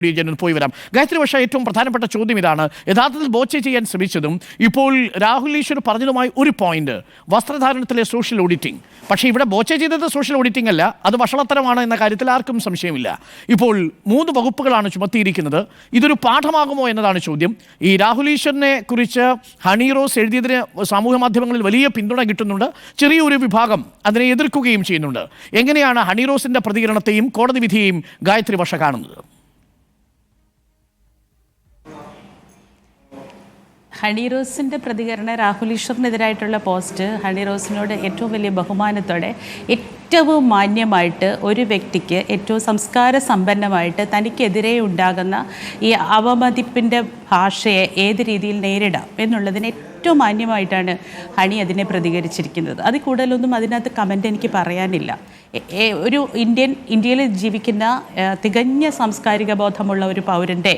പോയി വരാം. ഗായത്രി, പക്ഷേ ഏറ്റവും പ്രധാനപ്പെട്ട ചോദ്യം ഇതാണ്. യഥാർത്ഥത്തിൽ ബോച്ചെ ചെയ്യാൻ ശ്രമിച്ചതും ഇപ്പോൾ രാഹുൽ ഈശ്വർ പറഞ്ഞതുമായി ഒരു പോയിന്റ്, വസ്ത്രധാരണത്തിലെ സോഷ്യൽ ഓഡിറ്റിംഗ്. പക്ഷേ ഇവിടെ ബോച്ചെ ചെയ്തത് സോഷ്യൽ ഓഡിറ്റിംഗ് അല്ല, അത് വഷളത്തരമാണ് എന്ന കാര്യത്തിൽ ആർക്കും സംശയമില്ല. ഇപ്പോൾ 3 വകുപ്പുകളാണ് ചുമത്തിയിരിക്കുന്നത്. ഇതൊരു പാഠമാകുമോ എന്നതാണ് ചോദ്യം. ഈ രാഹുൽ ഈശ്വറിനെ കുറിച്ച് ഹണി റോസ് എഴുതിയതിന് സാമൂഹ്യ മാധ്യമങ്ങളിൽ വലിയ പിന്തുണ കിട്ടുന്നുണ്ട്. ചെറിയൊരു വിഭാഗം അതിനെ എതിർക്കുകയും ചെയ്യുന്നുണ്ട്. എങ്ങനെയാണ് ഹണി റോസിന്റെ പ്രതികരണത്തെയും കോടതി വിധിയെയും ഗായത്രി പക്ഷ കാണുന്നത്? ഹണി റോസിൻ്റെ പ്രതികരണം, രാഹുൽ ഈശ്വറിനെതിരായിട്ടുള്ള പോസ്റ്റ് ഹണി റോസിനോട് ഏറ്റവും വലിയ ബഹുമാനത്തോടെ ഏറ്റവും മാന്യമായിട്ട് ഒരു വ്യക്തിക്ക് ഏറ്റവും സംസ്കാര സമ്പന്നമായിട്ട് തനിക്കെതിരെ ഉണ്ടാകുന്ന ഈ അവമതിപ്പിൻ്റെ ഭാഷയെ ഏത് രീതിയിൽ നേരിടാം എന്നുള്ളതിന് ഏറ്റവും മാന്യമായിട്ടാണ് ഹണി അതിനെ പ്രതികരിച്ചിരിക്കുന്നത്. അതിൽ കൂടുതലൊന്നും അതിനകത്ത് കമൻ്റ് എനിക്ക് പറയാനില്ല. ഒരു ഇന്ത്യയിൽ ജീവിക്കുന്ന തികഞ്ഞ സാംസ്കാരിക ബോധമുള്ള ഒരു പൗരൻ്റെ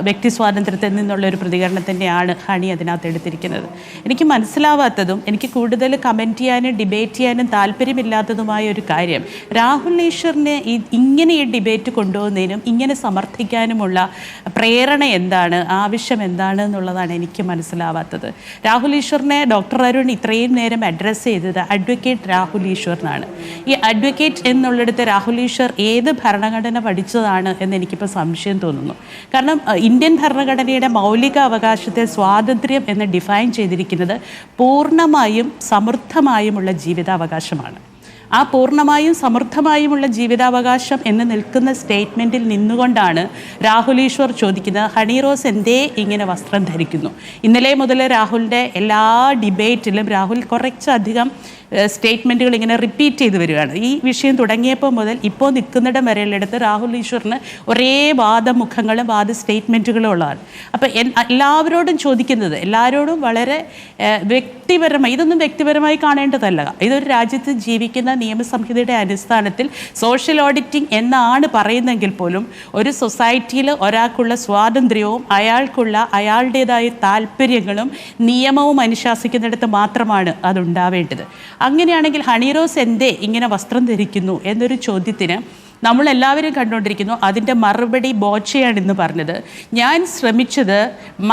വ്യക്തി സ്വാതന്ത്ര്യത്തിൽ നിന്നുള്ള ഒരു പ്രതികരണം തന്നെയാണ് ഹണി അതിനകത്ത് എടുത്തിരിക്കുന്നത്. എനിക്ക് മനസ്സിലാവാത്തതും എനിക്ക് കൂടുതൽ കമൻറ്റ് ചെയ്യാനും ഡിബേറ്റ് ചെയ്യാനും താല്പര്യമില്ലാത്തതുമായ ഒരു കാര്യം, രാഹുൽ ഈശ്വറിനെ ഇങ്ങനെ ഈ ഡിബേറ്റ് കൊണ്ടുപോകുന്നതിനും ഇങ്ങനെ സമർത്ഥിക്കാനുമുള്ള പ്രേരണ എന്താണ്, ആവശ്യം എന്താണ് എന്നുള്ളതാണ് എനിക്ക് മനസ്സിലാവാത്തത്. രാഹുൽ ഈശ്വറിനെ ഡോക്ടർ അരുൺ ഇത്രയും നേരം അഡ്രസ്സ് ചെയ്തത് അഡ്വക്കേറ്റ് രാഹുൽ ഈശ്വറിനാണ്. ഈ അഡ്വക്കേറ്റ് എന്നുള്ളിടത്ത് രാഹുൽ ഈശ്വർ ഏത് ഭരണഘടന പഠിച്ചതാണ് എന്ന് എനിക്കിപ്പോൾ സംശയം തോന്നുന്നു. കാരണം ഇന്ത്യൻ ഭരണഘടനയുടെ മൗലിക അവകാശത്തെ സ്വാതന്ത്ര്യം എന്ന് ഡിഫൈൻ ചെയ്തിരിക്കുന്നത് പൂർണ്ണമായും സമൃദ്ധമായുമുള്ള ജീവിതാവകാശമാണ്. ആ പൂർണ്ണമായും സമൃദ്ധമായുമുള്ള ജീവിതാവകാശം എന്ന് നിൽക്കുന്ന സ്റ്റേറ്റ്മെൻറ്റിൽ നിന്നുകൊണ്ടാണ് രാഹുൽ ഈശ്വർ ചോദിക്കുന്നത്, ഹണി റോസ് എന്തേ ഇങ്ങനെ വസ്ത്രം ധരിക്കുന്നു? ഇന്നലെ മുതൽ രാഹുലിൻ്റെ എല്ലാ ഡിബേറ്റിലും രാഹുൽ കുറച്ചധികം സ്റ്റേറ്റ്മെൻറ്റുകൾ ഇങ്ങനെ റിപ്പീറ്റ് ചെയ്ത് വരികയാണ്. ഈ വിഷയം തുടങ്ങിയപ്പോൾ മുതൽ ഇപ്പോൾ നിൽക്കുന്നിടം വരെയുള്ളിടത്ത് രാഹുൽ ഈശ്വറിന് ഒരേ വാദമുഖങ്ങളും വാദ സ്റ്റേറ്റ്മെൻറ്റുകളും ഉള്ളതാണ്. അപ്പോൾ എല്ലാവരോടും ചോദിക്കുന്നത്, എല്ലാവരോടും വളരെ വ്യക്തിപരമായി, ഇതൊന്നും വ്യക്തിപരമായി കാണേണ്ടതല്ല. ഇതൊരു രാജ്യത്ത് ജീവിക്കുന്ന നിയമസംഹിതയുടെ അടിസ്ഥാനത്തിൽ സോഷ്യൽ ഓഡിറ്റിംഗ് എന്നാണ് പറയുന്നെങ്കിൽ പോലും ഒരു സൊസൈറ്റിയിൽ ഒരാൾക്കുള്ള സ്വാതന്ത്ര്യവും അയാളുടേതായ താല്പര്യങ്ങളും നിയമവും അനുശാസിക്കുന്നിടത്ത് മാത്രമാണ് അതുണ്ടാവേണ്ടത്. അങ്ങനെയാണെങ്കിൽ ഹണി റോസ് എന്തേ ഇങ്ങനെ വസ്ത്രം ധരിക്കുന്നു എന്നൊരു ചോദ്യത്തിന് നമ്മളെല്ലാവരും കണ്ടുകൊണ്ടിരിക്കുന്നു. അതിൻ്റെ മറുപടി ബോച്ചയാണെന്ന് പറഞ്ഞത്. ഞാൻ ശ്രമിച്ചത്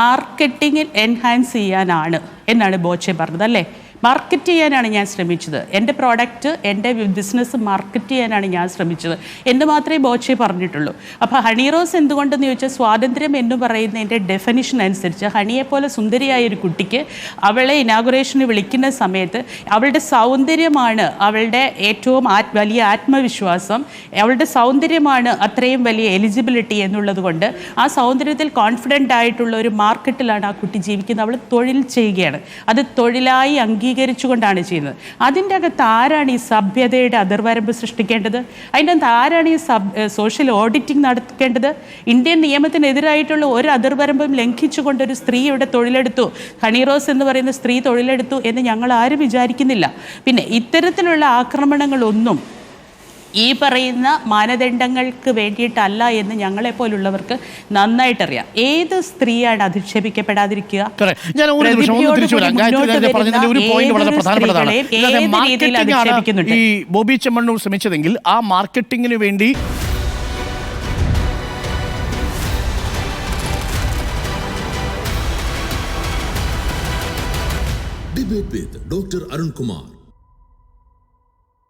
മാർക്കറ്റിങ്ങിൽ എൻഹാൻസ് ചെയ്യാനാണ് എന്നാണ് ബോച്ചെ പറഞ്ഞത്, അല്ലേ? മാർക്കറ്റ് ചെയ്യാനാണ് ഞാൻ ശ്രമിച്ചത്, എൻ്റെ പ്രോഡക്റ്റ്, എൻ്റെ ബിസിനസ് മാർക്കറ്റ് ചെയ്യാനാണ് ഞാൻ ശ്രമിച്ചത് എന്ന് മാത്രമേ ബോച്ചെ പറഞ്ഞിട്ടുള്ളൂ. അപ്പോൾ ഹണി റോസ് എന്തുകൊണ്ടെന്ന് ചോദിച്ചാൽ, സ്വാതന്ത്ര്യം എന്ന് പറയുന്നതിൻ്റെ ഡെഫിനിഷൻ അനുസരിച്ച് ഹണിയെപ്പോലെ സുന്ദരിയായ ഒരു കുട്ടിക്ക് അവളെ ഇനാഗുറേഷന് വിളിക്കുന്ന സമയത്ത് അവളുടെ സൗന്ദര്യമാണ് അവളുടെ ഏറ്റവും വലിയ ആത്മവിശ്വാസം, അവളുടെ സൗന്ദര്യമാണ് അത്രയും വലിയ എലിജിബിലിറ്റി എന്നുള്ളത് കൊണ്ട് ആ സൗന്ദര്യത്തിൽ കോൺഫിഡൻ്റ് ആയിട്ടുള്ള ഒരു മാർക്കറ്റിലാണ് ആ കുട്ടി ജീവിക്കുന്നത്. അവൾ തൊഴിൽ ചെയ്യുകയാണ്, അത് തൊഴിലായി അംഗീകരിച്ചുകൊണ്ടാണ് ചെയ്യുന്നത്. അതിൻ്റെ അകത്ത് ആരാണ് ഈ സഭ്യതയുടെ അതിർവരമ്പ് സൃഷ്ടിക്കേണ്ടത്? അതിൻ്റെ അകത്ത് ആരാണ് ഈ സോഷ്യൽ ഓഡിറ്റിംഗ് നടത്തേണ്ടത്? ഇന്ത്യൻ നിയമത്തിനെതിരായിട്ടുള്ള ഒരു അതിർവരമ്പും ലംഘിച്ചുകൊണ്ടൊരു സ്ത്രീ ഇവിടെ തൊഴിലെടുത്തു, ഹണി റോസ് എന്ന് പറയുന്ന സ്ത്രീ തൊഴിലെടുത്തു എന്ന് ഞങ്ങൾ ആരും വിചാരിക്കുന്നില്ല. പിന്നെ ഇത്തരത്തിലുള്ള ആക്രമണങ്ങളൊന്നും ഈ പറയുന്ന മാനദണ്ഡങ്ങൾക്ക് വേണ്ടിയിട്ടല്ല എന്ന് ഞങ്ങളെപ്പോലുള്ളവർക്ക് നന്നായിട്ടറിയാം. ഏത് സ്ത്രീയാണ് അധിക്ഷേപിക്കപ്പെടാതിരിക്കുക? ഈ ബോബി ചെമ്മണ്ണൂർ ശ്രമിച്ചതെങ്കിൽ ആ മാർക്കറ്റിങ്ങിന് വേണ്ടി Debate with Dr. Arun Kumar.